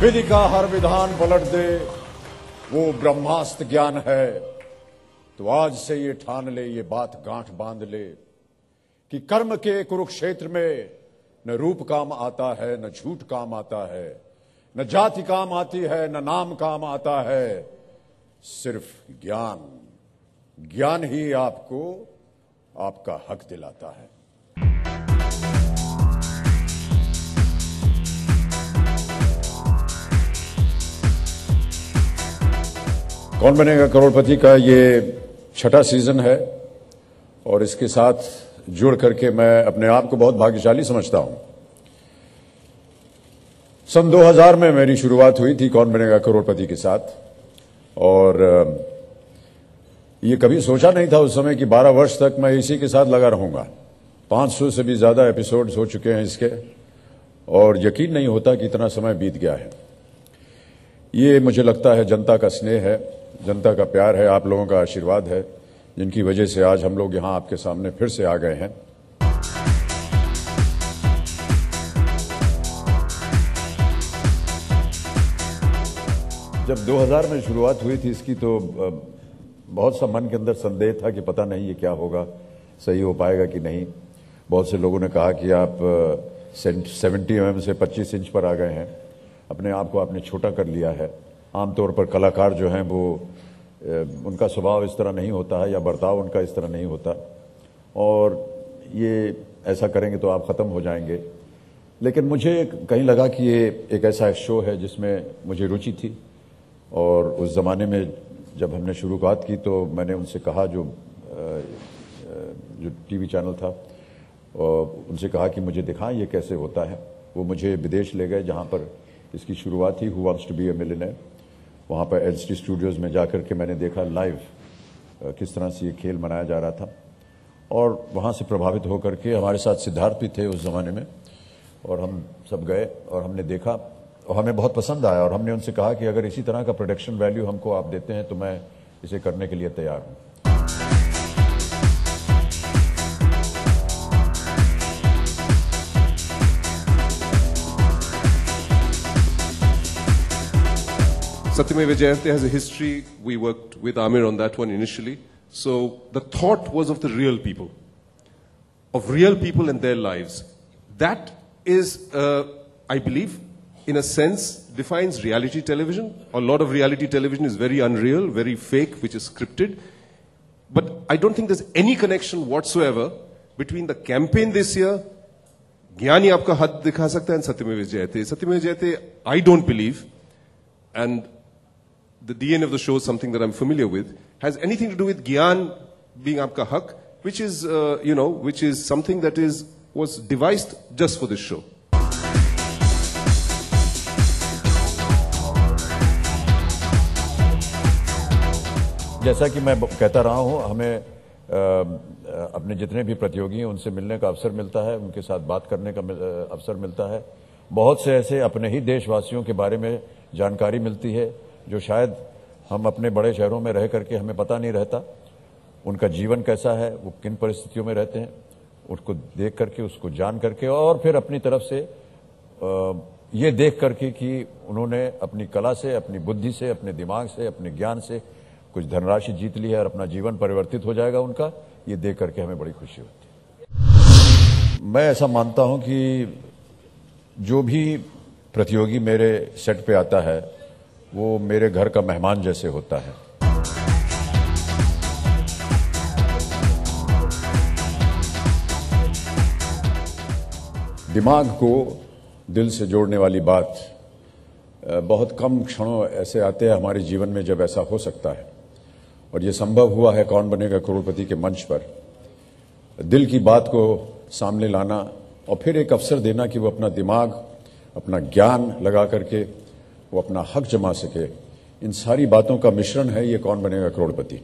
विधि का हर विधान पलट दे वो ब्रह्मास्त्र ज्ञान है। तो आज से ये ठान ले, ये बात गांठ बांध ले कि कर्म के कुरुक्षेत्र में न रूप काम आता है, न झूठ काम आता है, न जाति काम आती है, न नाम काम आता है, सिर्फ ज्ञान। ज्ञान ही आपको आपका हक दिलाता है। कौन बनेगा करोड़पति का ये छठा सीजन है और इसके साथ जुड़ करके मैं अपने आप को बहुत भाग्यशाली समझता हूं। सन 2000 में मेरी शुरुआत हुई थी कौन बनेगा करोड़पति के साथ और ये कभी सोचा नहीं था उस समय कि 12 वर्ष तक मैं इसी के साथ लगा रहूंगा। 500 से भी ज्यादा एपिसोड्स हो चुके हैं इसके और यकीन नहीं होता कि इतना समय बीत गया है। ये मुझे लगता है जनता का स्नेह है, जनता का प्यार है, आप लोगों का आशीर्वाद है, जिनकी वजह से आज हम लोग यहां आपके सामने फिर से आ गए हैं। जब 2000 में शुरुआत हुई थी इसकी तो बहुत सा मन के अंदर संदेह था कि पता नहीं ये क्या होगा, सही हो पाएगा कि नहीं। बहुत से लोगों ने कहा कि आप 70 mm से 25 इंच पर आ गए हैं, अपने आप को आपने छोटा कर लिया है। आमतौर पर कलाकार जो हैं वो उनका स्वभाव इस तरह नहीं होता है या बर्ताव उनका इस तरह नहीं होता और ये ऐसा करेंगे तो आप ख़त्म हो जाएंगे। लेकिन मुझे कहीं लगा कि ये एक ऐसा शो है जिसमें मुझे रुचि थी और उस ज़माने में जब हमने शुरुआत की तो मैंने उनसे कहा जो टीवी चैनल था और उनसे कहा कि मुझे दिखाएं ये कैसे होता है। वो मुझे विदेश ले गए जहाँ पर इसकी शुरुआत थी, who wants to be a millionaire. वहाँ पर एलसीडी स्टूडियोज़ में जाकर के मैंने देखा लाइव किस तरह से ये खेल मनाया जा रहा था और वहाँ से प्रभावित होकर के हमारे साथ सिद्धार्थ भी थे उस ज़माने में और हम सब गए और हमने देखा और हमें बहुत पसंद आया और हमने उनसे कहा कि अगर इसी तरह का प्रोडक्शन वैल्यू हमको आप देते हैं तो मैं इसे करने के लिए तैयार हूँ। Satyameva Jayate has a history. We worked with Amir on that one initially. So the thought was of the real people and their lives. That is, I believe, in a sense, defines reality television. A lot of reality television is very unreal, very fake, which is scripted. But I don't think there's any connection whatsoever between the campaign this year, Gyani aapka had dikha sakta hai, and Satyameva Jayate. Satyameva Jayate, I don't believe, and the DNA of the show is something that I'm familiar with, has anything to do with Gyan being aapka hak, which is, which is something that was devised just for this show. जैसा कि मैं कहता रहा हूं, हमें अपने जितने भी प्रतियोगी हैं उनसे मिलने का अवसर मिलता है, उनके साथ बात करने का अवसर मिलता है। बहुत से ऐसे अपने ही देशवासियों के बारे में जानकारी मिलती है जो शायद हम अपने बड़े शहरों में रह करके हमें पता नहीं रहता। उनका जीवन कैसा है, वो किन परिस्थितियों में रहते हैं, उसको देख करके, उसको जान करके और फिर अपनी तरफ से ये देख करके कि उन्होंने अपनी कला से, अपनी बुद्धि से, अपने दिमाग से, अपने ज्ञान से कुछ धनराशि जीत ली है और अपना जीवन परिवर्तित हो जाएगा उनका, ये देख करके हमें बड़ी खुशी होती है। मैं ऐसा मानता हूं कि जो भी प्रतियोगी मेरे सेट पे आता है वो मेरे घर का मेहमान जैसे होता है। दिमाग को दिल से जोड़ने वाली बात बहुत कम क्षणों ऐसे आते हैं हमारे जीवन में जब ऐसा हो सकता है और ये संभव हुआ है कौन बनेगा करोड़पति के मंच पर। दिल की बात को सामने लाना और फिर एक अवसर देना कि वो अपना दिमाग, अपना ज्ञान लगा करके वो अपना हक जमा सके, इन सारी बातों का मिश्रण है ये कौन बनेगा करोड़पति।